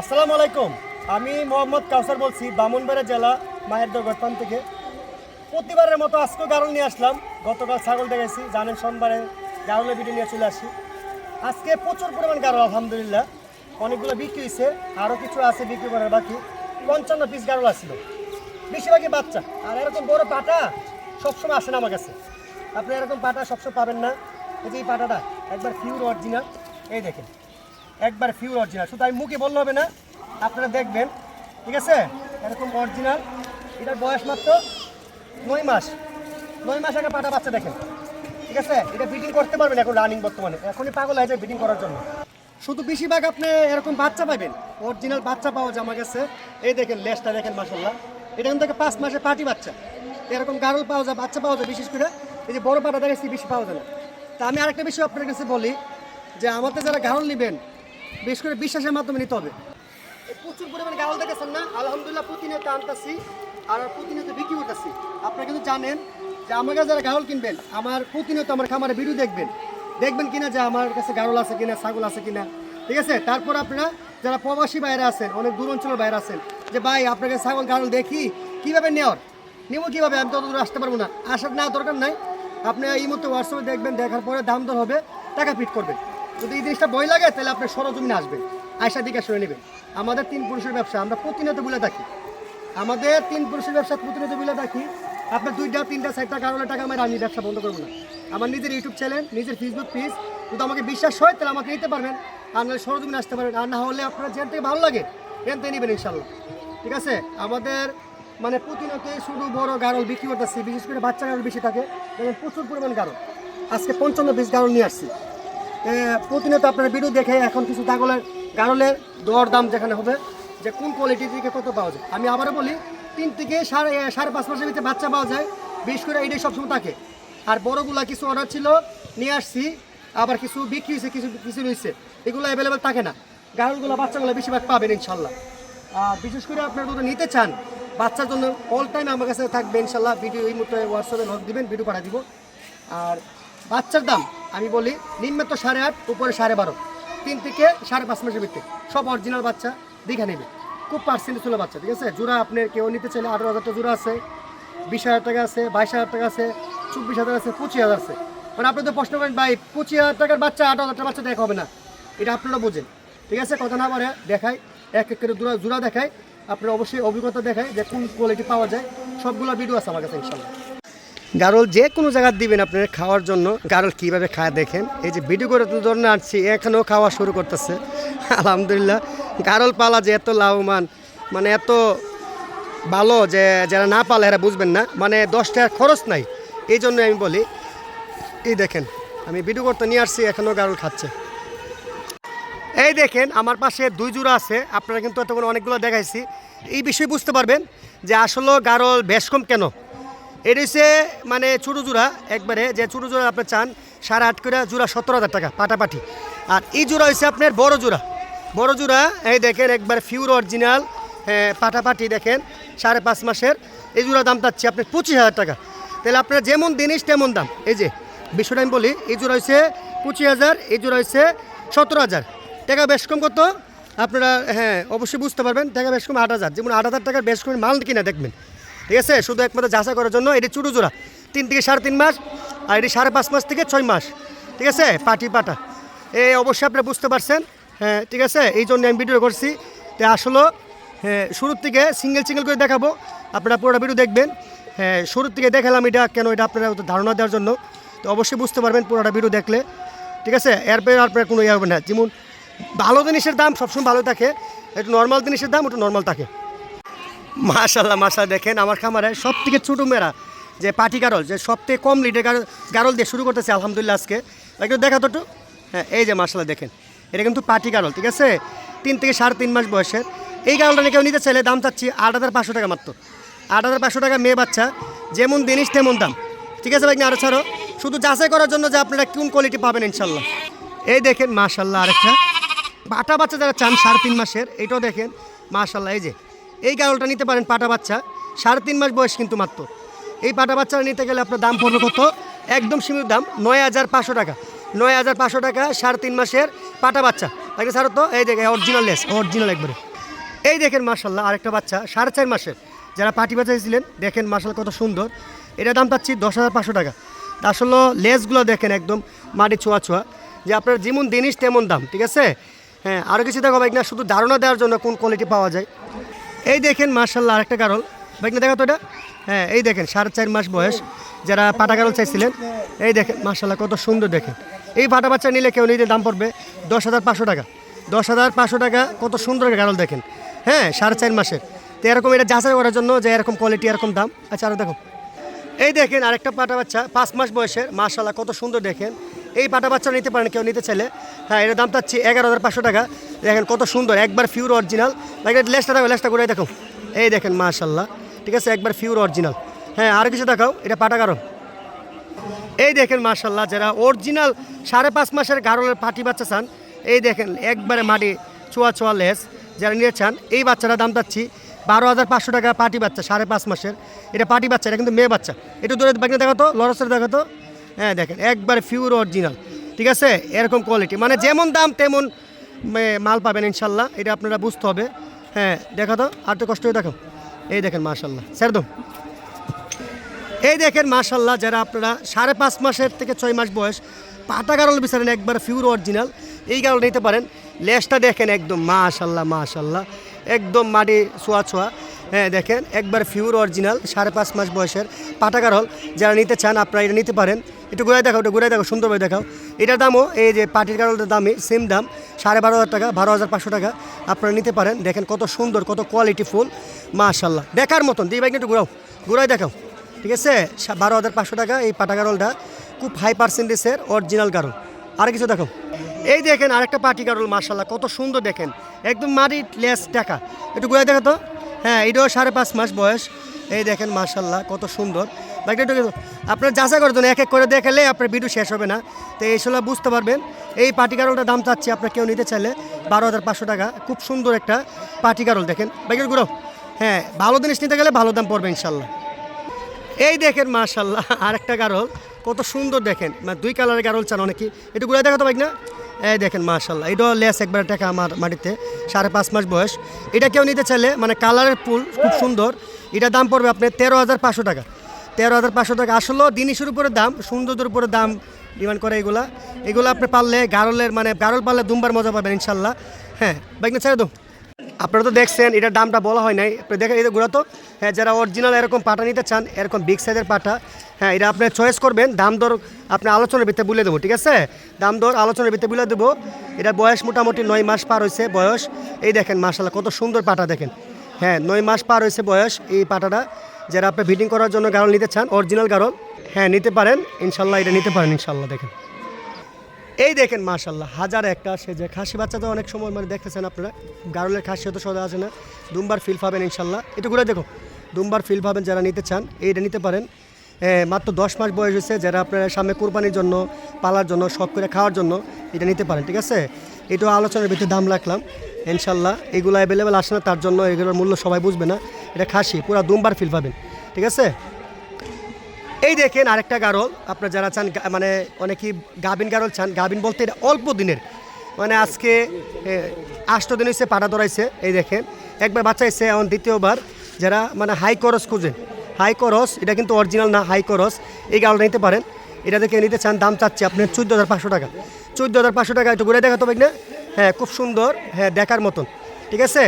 আসসালামু আলাইকুম। আমি মোহাম্মদ কাউসার বলছি, ব্রাহ্মণবাড়িয়া জেলা মাহেরদহ গতপান থেকে। প্রতিবারের মতো আজকেও গারল নিয়ে আসলাম। গতকাল ছাগল দেখেছি, জানেন সোমবারে গারলের ভিডিও নিয়ে চলে আসি। আজকে প্রচুর পরিমাণ গারল, আলহামদুলিল্লাহ অনেকগুলো বিক্রি হয়েছে, আরও কিছু আছে বিক্রি করার বাকি। 55 পিস গারল আসছিল, বেশিরভাগই বাচ্চা। আর এরকম বড় পাটা সবসময় আসে না আমার কাছে। আপনি এরকম পাটা সবসময় পাবেন না। এই যে এই পাটাটা একবার পিওর অরিজিনাল, এই দেখেন একবার পিওর অরিজিনাল। শুধু আমি মুখে বললে হবে না, আপনারা দেখবেন, ঠিক আছে? এরকম অরিজিনাল। এটার বয়স মাত্র 9 মাস। 9 মাস আগে পাটা বাচ্চা দেখেন, ঠিক আছে? এটা ব্রিডিং করতে পারবেন এখন রানিং, বর্তমানে এখনই পাগল হয়ে যায় ব্রিডিং করার জন্য। শুধু বেশিরভাগ আপনি এরকম বাচ্চা পাবেন, অরিজিনাল বাচ্চা পাওয়া যায় আমার কাছে। এই দেখেন লেজটা দেখেন, মাশাআল্লাহ। এটা কিন্তু 5 মাসের পাটি বাচ্চা। এরকম গারল পাওয়া যায়, বাচ্চা পাওয়া যায়। বিশেষ করে এই যে বড় পাটা দেখেছি বেশি পাওয়া যায় না। তা আমি আরেকটা বিষয় আপনার কাছে বলি, যে আমাদের যারা গারল নেবেন, বিশেষ করে বিশ্বাসের মাধ্যমে নিতে হবে। প্রচুর পরিমাণে গারল দেখেছেন না, আলহামদুলিল্লাহ প্রতিনিয়ত আনতেছি আর প্রতিনিয়ত বিক্রি করতেছি। আপনারা কিন্তু জানেন যে আমার কাছে যারা গারল কিনবেন, আমার প্রতিনিয়ত আমার খামারে ভিডিও দেখবেন কিনা যে আমার কাছে গারল আছে কিনা, ছাগল আছে কিনা, ঠিক আছে? তারপর আপনারা যারা প্রবাসী বাইরে আছেন, অনেক দূর অঞ্চলের বাইরে আছেন, যে ভাই আপনার কাছে ছাগল গারল দেখি, কীভাবে নেবো কীভাবে? আমি তত দূর আসতে পারবো না। আসার না দরকার নাই, আপনি এই মতো হোয়াটসঅ্যাপে দেখবেন, দেখার পরে দাম দর হবে, টাকা ফিট করবেন। যদি এই জিনিসটা ভয় লাগে তাহলে আপনি সরজমিনে আসবেন, আয়সা দিকে শুনে নেবেন। আমাদের 3 পুরুষের ব্যবসা, আমরা প্রতিনিয়ত বলে থাকি, আমাদের 3 পুরুষের ব্যবসা প্রতিনিয়ত বলে থাকি। আপনার 2টা 3টা 4টা কারণে টাকা আমি ব্যবসা বন্ধ করবো না। আমার নিজের ইউটিউব চ্যানেল, নিজের ফেসবুক পেজ, যদি আমাকে বিশ্বাস হয় তাহলে আমাকে নিতে পারবেন, আর নাহলে সরজমিনে আসতে পারবেন। আর না হলে আপনার যেন থেকে ভালো লাগে এন থেকে নেবেন ইনশাল্লাহ, ঠিক আছে? আমাদের মানে প্রতিনিয়ত শুধু বড় গারল বিক্রি করতেছি, বিশেষ করে বাচ্চা গারল বেশি থাকে, যেমন প্রচুর পরিমাণ গারল। আজকে 55 পিস গারল নিয়ে আসছি। প্রতিনিয়ত আপনার ভিডিও দেখে এখন কিছু গারলের দর দাম যেখানে হবে, যে কোন কোয়ালিটি থেকে কত পাওয়া যায়। আমি আবারও বলি, 3 থেকে 5.5 মাসের ভিতরে বাচ্চা পাওয়া যায়, বিশেষ করে এইটাই সবসময় থাকে। আর বড়গুলা কিছু অর্ডার ছিল, নিয়ে আসছি, আবার কিছু বিক্রি হয়েছে, কিছু রয়েছে, এগুলো অ্যাভেলেবেল থাকে না। গারলগুলো বাচ্চাগুলো বেশিরভাগ পাবেন ইনশাল্লাহ। আর বিশেষ করে আপনারা যদি নিতে চান বাচ্চার জন্য, অল টাইম আমার কাছে থাকবে ইনশাল্লাহ। ভিডিও এই মুহূর্তে হোয়াটসঅ্যাপে নক দিবেন, ভিডিও পাঠিয়ে দিব। আর বাচ্চার দাম আমি বলি, নিম্ন তো 8.5, উপরে 12.5, 3 থেকে 5.5 মাসের ভিতরে সব অরিজিনাল বাচ্চা দেখে নেবে। খুব পার্সেন্টেজ ছিল বাচ্চা, ঠিক আছে? জোড়া আপনার কেউ নিতে চাইলে 18,000 টাকা জোড়া আছে, 20,000 টাকা আছে, 22,000 টাকা আছে, 24,000 আছে, 25,000 আছে। মানে আপনি তো প্রশ্ন করেন ভাই 25,000 টাকার বাচ্চা 8,000 টাকার বাচ্চা দেখা হবে না, এটা আপনারা বোঝেন, ঠিক আছে? কথা না বলে দেখায়, এক এক করে জোড়া দেখায়, আপনার অবশ্যই অভিজ্ঞতা দেখায় যে কোন কোয়ালিটি পাওয়া যায়। সবগুলো ভিডিও আছে আমার কাছে ইনশাল্লাহ। গারল যে কোনো জায়গায় দিবেন আপনার খাওয়ার জন্য, গারল কীভাবে খায় দেখেন। এই যে ভিডিও করে তো ধরনের আনছি, এখানেও খাওয়া শুরু করতেছে আলহামদুলিল্লাহ। গারল পালা যে এত লাভবান, মানে এত ভালো, যে যারা না পালে এরা বুঝবেন না। মানে 10 টাকার খরচ নাই, এই জন্য আমি বলি। এই দেখেন আমি ভিডিও করতে নিয়ে আসছি, এখানেও গারল খাচ্ছে। এই দেখেন আমার পাশে 2 জোড়া আছে, আপনারা কিন্তু এতক্ষণ অনেকগুলো দেখাইছি। এই বিষয়ে বুঝতে পারবেন যে আসলে গারল বেশ কম কেন। এটা হচ্ছে মানে ছোটো জোড়া, একবারে যে ছোটো জোড়া আপনি চান 8.5 করে জোড়া 17,000 টাকা পাটাপাটি। আর এই জোড়া হচ্ছে আপনার বড় জোড়া। এই দেখেন একবার পিওর অরিজিনাল পাটাপাটি, দেখেন 5.5 মাসের। এই জোড়া দাম চাচ্ছি আপনার 25,000 টাকা। তাহলে আপনার যেমন জিনিস তেমন দাম। এই যে বিষয়টা আমি বলি, এই জোড়া হচ্ছে 25,000, এই জোড়া হচ্ছে 17,000 টাকা। বেশ কম কত আপনারা অবশ্যই বুঝতে পারবেন, টাকা বেশ কম 8,000। যেমন 8,000 টাকার বেশ কম মাল কিনা দেখবেন, ঠিক আছে? শুধু একমাত্র যাচাই করার জন্য। এটি ছোটো জোড়া 3 থেকে 3.5 মাস, আর এটি 5.5 মাস থেকে 6 মাস, ঠিক আছে? পাটা এই অবশ্যই আপনারা বুঝতে পারছেন, ঠিক আছে? এই জন্য আমি ভিডিও করছি। তো আসলে শুরুর থেকে সিঙ্গেল করে দেখাবো, আপনারা পুরোটা ভিডিও দেখবেন। শুরুর থেকে দেখালাম এটা কেন, এটা আপনারা ধারণা দেওয়ার জন্য। তো অবশ্যই বুঝতে পারবেন পুরোটা ভিডিও দেখলে, ঠিক আছে? এরপরে আপনার কোনো হবে না। যেমন ভালো জিনিসের দাম সবসময় ভালো থাকে, একটু নর্মাল জিনিসের দাম একটু নর্মাল থাকে। মাশাআল্লাহ দেখেন আমার খামারে সব থেকে ছোটো মেয়েরা যে পাটি গারল, যে সবথেকে কম লিটার গারল দিয়ে শুরু করতেছে আলহামদুলিল্লাহ আজকে। একটু দেখা তো একটু। এই যে মাশাআল্লাহ দেখেন, এটা কিন্তু পাটি গারল, ঠিক আছে? 3 থেকে 3.5 মাস বয়সের। এই গারলটা নিয়ে কেউ নিতে চাইলে দাম চাচ্ছি 8,500 টাকা মাত্র। 8,500 টাকা মেয়ে বাচ্চা, যেমন জিনিস তেমন দাম, ঠিক আছে ভাই? আরও ছাড়ো, শুধু যাচাই করার জন্য যে আপনারা কোন কোয়ালিটি পাবেন ইনশাল্লাহ। এই দেখেন মাশাআল্লাহ আরেকটা পাটা বাচ্চা যারা চান 3.5 মাসের, এটাও দেখেন মাশাআল্লাহ। এই যে এই গারলটা নিতে পারেন, পাটা বাচ্চা 3.5 মাস বয়স কিন্তু মাত্র। এই পাটা বাচ্চাটা নিতে গেলে আপনার দাম পড়বে কত? একদম সীমিত দাম 9,500 টাকা। 9,500 টাকা 3.5 মাসের পাটা বাচ্চা। তাকে স্যার তো এই দেখেন অরিজিনাল লেস, অরিজিনাল একবারে। এই দেখেন মাশাল্লাহ আরেকটা বাচ্চা 4.5 মাসের, যারা পাটি বাচ্চা ছিলেন দেখেন মাশাল্লাহ কত সুন্দর। এটার দাম পাচ্ছি 10,500 টাকা। আসলে লেসগুলো দেখেন একদম মাটি ছোঁয়া ছোঁয়া, যে আপনার যেমন জিনিস তেমন দাম, ঠিক আছে। হ্যাঁ, আরও কিছু দেখো ভাই না, শুধু ধারণা দেওয়ার জন্য কোন কোয়ালিটি পাওয়া যায়। এই দেখেন মাশাল্লাহ আরেকটা গারল ভাই না, দেখা তো এটা। হ্যাঁ, এই দেখেন 4.5 মাস বয়স, যারা পাটা গারল চাইছিলেন এই দেখেন মাশাল্লাহ কত সুন্দর দেখেন। এই পাটা বাচ্চা নিলে কেউ নিতে দাম পড়বে 10,500 টাকা। 10,500 টাকা, কত সুন্দর গারল দেখেন। হ্যাঁ, 4.5 মাসের। তো এরকম এটা যাচাই করার জন্য যে এরকম কোয়ালিটি এরকম দাম। আচ্ছা আরও দেখো, এই দেখেন আরেকটা পাটা বাচ্চা 5 মাস বয়সের, মাশাল্লাহ কত সুন্দর দেখেন। এই পাটা বাচ্চা নিতে পারেন কেউ নিতে চাইলে। হ্যাঁ, এটার দাম চাচ্ছি 11,500 টাকা। দেখেন কত সুন্দর, একবার পিওর অরিজিনাল। লেসটা দেখো, লেসটা করে দেখো, এই দেখেন মাশাল্লাহ, ঠিক আছে, একবার পিওর অরিজিনাল। হ্যাঁ, আর কিছু দেখাও, এটা পাটা গারল। এই দেখেন মাশাল্লাহ, যারা অরিজিনাল 5.5 মাসের গারলের পাটি বাচ্চা চান, এই দেখেন একবারে মাটি ছোঁয়া ছোঁয়া লেস, যারা নিয়ে চান এই বাচ্চাটার দাম চাচ্ছি 12,500 টাকা। পাটি বাচ্চা 5.5 মাসের, এটা পাটি বাচ্চা, এটা কিন্তু মেয়ে বাচ্চা। একটু দূরে বাকি দেখাতো, লরসের দেখাতো। হ্যাঁ দেখেন একবার পিওর অরিজিনাল, ঠিক আছে, এরকম কোয়ালিটি, মানে যেমন দাম তেমন মাল পাবেন ইনশাল্লাহ, এটা আপনারা বুঝতে হবে। হ্যাঁ দেখাতো, আর তো কষ্ট হয়ে দেখো, এই দেখেন মাশাল্লাহ সেরদম। এই দেখেন মাশাল্লাহ, যারা আপনারা 5.5 মাসের থেকে 6 মাস বয়স পাটা গারল বিচারেন একবার পিওর অরিজিনাল, এই গারল নিতে পারেন। লেজটা দেখেন একদম মাশাল্লাহ মাশাল্লাহ, একদম মাটি ছোঁয়া ছোঁয়া। হ্যাঁ দেখেন একবার পিওর অরিজিনাল 5.5 মাস বয়সের পাটা গারল, যারা নিতে চান আপনারা এটা নিতে পারেন। একটু ঘুরাই দেখাও, একটু ঘুরাই দেখো, সুন্দরভাবে দেখাও। এটার দামও এই যে পাটির গারলটার দামই সেম দাম, 12,500 টাকা, 12,500 টাকা আপনারা নিতে পারেন। দেখেন কত সুন্দর, কত কোয়ালিটি ফুল, মাশাল্লাহ দেখার মতন। দিই ভাই একটু ঘুরাও, ঘুরাই দেখাও, ঠিক আছে। 12,500 টাকা এই পাটা গারলটা, খুব হাই পার্সেন্টেজের অরিজিনাল গারল। আর কিছু দেখো, এই দেখেন আরেকটা পাটি গারল, মাশাল্লাহ কত সুন্দর দেখেন, একদম মাটি লেস টাকা। একটু ঘুরাই দেখো তো। হ্যাঁ, এটাও 5.5 মাস বয়স, এই দেখেন মাশাল্লাহ কত সুন্দর। বাকি একটু আপনার যাচাই করার জন্য এক এক করে দেখালে আপনার ভিডিও শেষ হবে না, তো এইসব বুঝতে পারবেন। এই পাটি গারলটার দাম চাচ্ছি আপনার কেউ নিতে চাইলে 12,500 টাকা। খুব সুন্দর একটা পাটি গারল দেখেন, বাকি ঘুরাও। হ্যাঁ, ভালো জিনিস নিতে গেলে ভালো দাম পড়বে ইনশাল্লাহ। এই দেখেন মাশাল্লাহ আরেকটা গারল, কত সুন্দর দেখেন, মানে 2 কালারের গারল চান অনেকেই। একটু ঘুরে দেখো তো ভাই না, এই দেখেন মাশাল্লাহ, এটাও লেস একবার টাকা আমার মাটিতে, 5.5 মাস বয়স। এটা কেউ নিতে চাইলে মানে কালারের ফুল খুব সুন্দর, এটা দাম পড়বে আপনার 13,500 টাকা। 13,500 টাকা। আসলে জিনিসের উপরে দাম, সৌন্দর্যের উপরে দাম ডিমান্ড করে এগুলো আপনি পারলে গারলের মানে গারল পারলে দুমবার মজা পাবেন ইনশাল্লাহ। হ্যাঁ বাইক না ছেড়ে দো। আপনারা তো দেখছেন এটার দামটা বলা হয় নাই, আপনি দেখেন এটা ঘুরা তো। হ্যাঁ, যারা অরিজিনাল এরকম পাটা নিতে চান, এরকম বিগ সাইজের পাটা, হ্যাঁ এটা আপনি চয়েস করবেন। দাম দর আপনি আলোচনার ভিতরে বলে দেবো, ঠিক আছে, দাম দর আলোচনার ভিতরে বলে দেবো। এটা বয়স মোটামুটি 9 মাস পার হয়েছে বয়স। এই দেখেন মাশাল্লাহ কত সুন্দর পাটা দেখেন। হ্যাঁ, 9 মাস পার হয়েছে বয়স এই পাটাটা। যারা আপনি ফিটিং করার জন্য গারল নিতে চান, অরিজিনাল গারল, হ্যাঁ নিতে পারেন ইনশাল্লাহ, এটা নিতে পারেন ইনশাল্লাহ। দেখেন এই দেখেন মাশাল্লাহ হাজার একটা সে যে খাসি বাচ্চা তো অনেক সময় মানে দেখতেছেন আপনারা, গারলের খাসি তো সোজা আছে না, দুমবার ফিল পাবেন ইনশাল্লাহ। একটু ঘুরে দেখো, দুমবার ফিল পাবেন। যারা নিতে চান এইটা নিতে পারেন। মাত্র 10 মাস বয়স হয়েছে, যারা আপনারা সামনে কোরবানির জন্য, পালার জন্য, শখ করে খাওয়ার জন্য এটা নিতে পারেন, ঠিক আছে। এটাও আলোচনার ভিতরে দাম রাখলাম ইনশাল্লাহ। এগুলো অ্যাভেলেবেল আসে না, তার জন্য এগুলোর মূল্য সবাই বুঝবে না। এটা খাসি পুরো দুমবার ফিল পাবেন, ঠিক আছে। এই দেখেন আরেকটা গারল, আপনারা যারা চান মানে অনেকেই গাভিন গারল চান। গাভিন বলতে এটা অল্প দিনের, মানে আজকে 8 দিন হয়েছে পাটা ধরাইছে। এই দেখেন একবার বাচ্চা এসে এখন দ্বিতীয়বার। যারা মানে হাই করস খুঁজেন, হাই করস, এটা কিন্তু অরিজিনাল না, হাই করস, এই গারলটা নিতে পারেন। এটা থেকে নিতে চান, দাম চাচ্ছি আপনার 14,500 টাকা। 14,500 টাকা। একটু ঘুরে দেখাতে হবে না। হ্যাঁ খুব সুন্দর, হ্যাঁ দেখার মতন, ঠিক আছে,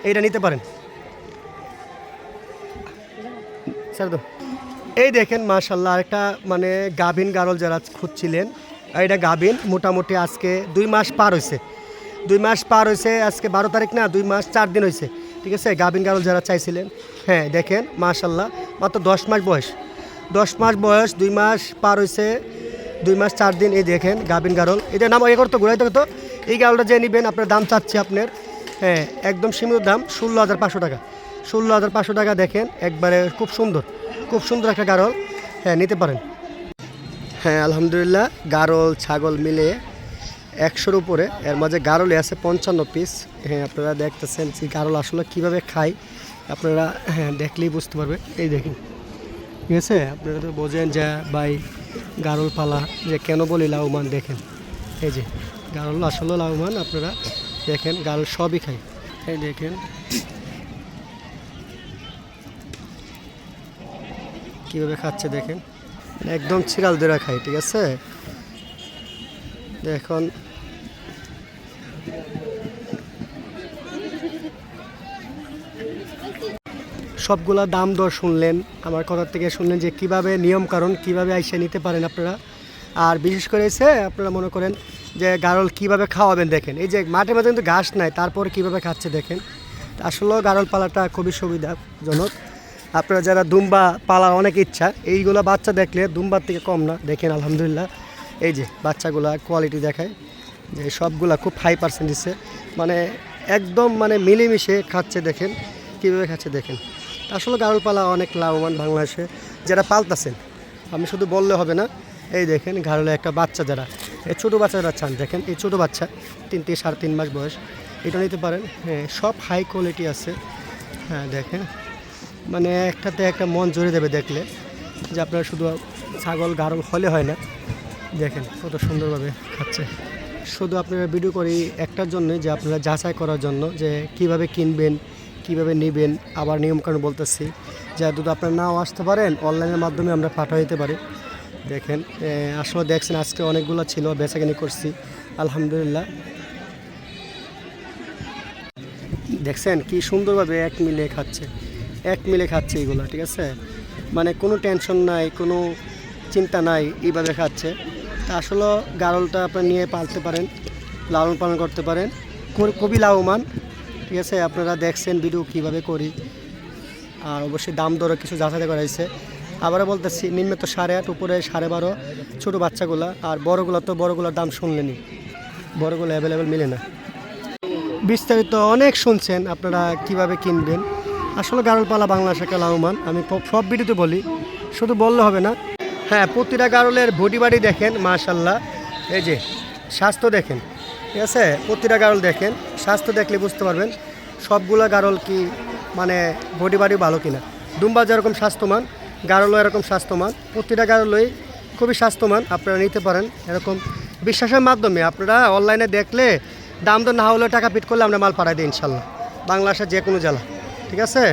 এইটা নিতে পারেন। স্যার তো এই দেখেন মাশাল্লাহ আরেকটা মানে গাভিন গারল যারা খুঁজছিলেন, এটা গাভিন মোটামুটি আজকে 2 মাস পার হয়েছে। 2 মাস পার হয়েছে, আজকে 12 তারিখ না, 2 মাস 4 দিন হয়েছে, ঠিক আছে। গাভিন গারল যারা চাইছিলেন, হ্যাঁ দেখেন মাশাল্লাহ মাত্র 10 মাস বয়স। 10 মাস বয়স, 2 মাস পার হয়েছে, 2 মাস 4 দিন। এই দেখেন গাভিন গারল, এটা নাম এ করতো ঘুরাইতে হতো। এই গারলটা যে নেবেন আপনার দাম চাচ্ছে আপনার, হ্যাঁ একদম সীমিত দাম 16,500 টাকা। 16,500 টাকা। দেখেন একবারে খুব সুন্দর, খুব সুন্দর একটা গারল, হ্যাঁ নিতে পারেন। হ্যাঁ আলহামদুলিল্লাহ গারল ছাগল মিলে 100-র উপরে, এর মাঝে গারলে আছে 55 পিস। হ্যাঁ আপনারা দেখতেছেন যে গারল আসলে কীভাবে খায়, আপনারা হ্যাঁ দেখলেই বুঝতে পারবে। এই দেখেন, ঠিক আছে, আপনারা তো বোঝেন যে ভাই গারল পালা যে কেন বলি লাভবান দেখেন, এই যে গারল আসলে লাভবান, আপনারা দেখেন গারল সবই খায়, এই দেখেন কীভাবে খাচ্ছে, দেখেন একদম ছিরাল ধরে খায়, ঠিক আছে। দেখুন সবগুলা দাম দর শুনলেন, আমার কথা থেকে শুনলেন যে কিভাবে নিয়ম কারণ কীভাবে আইসা নিতে পারেন আপনারা। আর বিশেষ করে এসে আপনারা মনে করেন যে গারল কিভাবে খাওয়াবেন, দেখেন এই যে মাঠের মধ্যে কিন্তু ঘাস নাই, তারপর কিভাবে খাচ্ছে দেখেন। আসলেও গারল পালাটা খুবই সুবিধাজনক। আপনারা যারা দুম্বা পালার অনেক ইচ্ছা, এইগুলো বাচ্চা দেখলে দুম্বার থেকে কম না, দেখেন আলহামদুলিল্লাহ এই যে বাচ্চাগুলা কোয়ালিটি দেখায় যে সবগুলা খুব হাই পার্সেন্টেজে, মানে একদম মানে মিলেমিশে খাচ্ছে, দেখেন কীভাবে খাচ্ছে দেখেন। আসলে গারল পালা অনেক লাভবান বাংলাদেশে যারা পালতাছেন, আমি শুধু বললে হবে না। এই দেখেন গারলের একটা বাচ্চা, যারা এই ছোটো বাচ্চা যারা চান, দেখেন এই ছোটো বাচ্চা 3 থেকে 3.5 মাস বয়স, এটা নিতে পারেন। হ্যাঁ সব হাই কোয়ালিটি আছে। হ্যাঁ দেখেন মানে একটাতে একটা মন জড়িয়ে দেবে দেখলে, যে আপনারা শুধু ছাগল গারল হলে হয় না, দেখেন কত সুন্দরভাবে খাচ্ছে। শুধু আপনারা ভিডিও করি একটার জন্য, যে আপনারা যাচাই করার জন্য যে কিভাবে কিনবেন, কিভাবে নেবেন। আবার নিয়মকানুন বলতেছি, যা দুধ আপনারা নাও আসতে পারেন, অনলাইনের মাধ্যমে আমরা পাঠিয়ে দিতে পারি। দেখেন আসলে দেখছেন আজকে অনেকগুলো ছিল, বেচাকেনি করছি আলহামদুলিল্লাহ। দেখছেন কি সুন্দরভাবে এক মিলে খাচ্ছে এইগুলো, ঠিক আছে। মানে কোনো টেনশন নাই, কোনো চিন্তা নাই, এইভাবে খাচ্ছে। তা আসলে গারলটা আপনারা নিয়ে পালতে পারেন, লালন পালন করতে পারেন, খুবই লাভবান, ঠিক আছে। আপনারা দেখছেন ভিডিও কীভাবে করি। আর অবশ্যই দাম দরও কিছু যাচাই করাইছে। আবারও বলতেছি নিম্নে তো 8.5, উপরে 12.5 ছোটো বাচ্চাগুলা। আর বড়গুলোর দাম শুনলেনি, বড়গুলো অ্যাভেলেবেল মিলে না। বিস্তারিত অনেক শুনছেন আপনারা কিভাবে কিনবেন। আসলে গারল পালা বাংলাদেশে একটা লাভবান, আমি সব ভিডিওতে বলি, শুধু বললে হবে না। হ্যাঁ প্রতিটা গারলের বডি বাড়ি দেখেন মাশাল্লাহ, এই যে স্বাস্থ্য দেখেন, ঠিক আছে। প্রতিটা গারল দেখেন, স্বাস্থ্য দেখলে বুঝতে পারবেন সবগুলা গারল কি মানে বডি বাড়ি ভালো কিনা। দুম্বা যেরকম স্বাস্থ্যমান, গারলও এরকম স্বাস্থ্যমান, প্রতিটা গারলই খুবই স্বাস্থ্যমান। আপনারা নিতে পারেন এরকম বিশ্বাসের মাধ্যমে। আপনারা অনলাইনে দেখলে দাম দর না হলেও টাকা পিট করলে আমরা মাল পাঠাই দিই ইনশাল্লাহ, বাংলাদেশের যে কোনো জেলা, ঠিক আছে।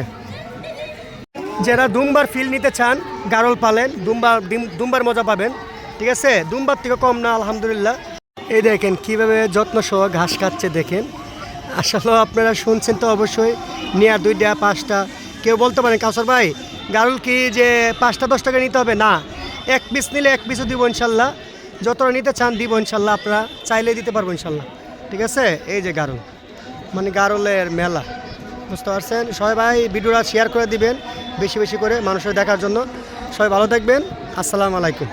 যারা দুম্বার ফিল নিতে চান গারল পালেন, দুম্বার মজা পাবেন, ঠিক আছে। দুম্বার থেকে কম না আলহামদুলিল্লাহ। এই দেখেন কীভাবে যত্ন সহ ঘাস খাচ্ছে দেখেন। আসলে আপনারা শুনছেন তো অবশ্যই, নেওয়ার 2টা 5টা। কেউ বলতে পারেন কাউসার ভাই গারল কি যে 5টা 10 টাকা নিতে হবে, না, 1 পিস নিলে 1 পিসও দিব ইনশাল্লাহ, যতটা নিতে চান দিব ইনশাল্লাহ, আপনারা চাইলে দিতে পারবো ইনশাল্লাহ, ঠিক আছে। এই যে গারল মানে গারলের মেলা, বুঝতে পারছেন। সবাই ভাই ভিডিওটা শেয়ার করে দিবেন বেশি বেশি করে মানুষের দেখার জন্য। সবাই ভালো থাকবেন, আসসালামু আলাইকুম।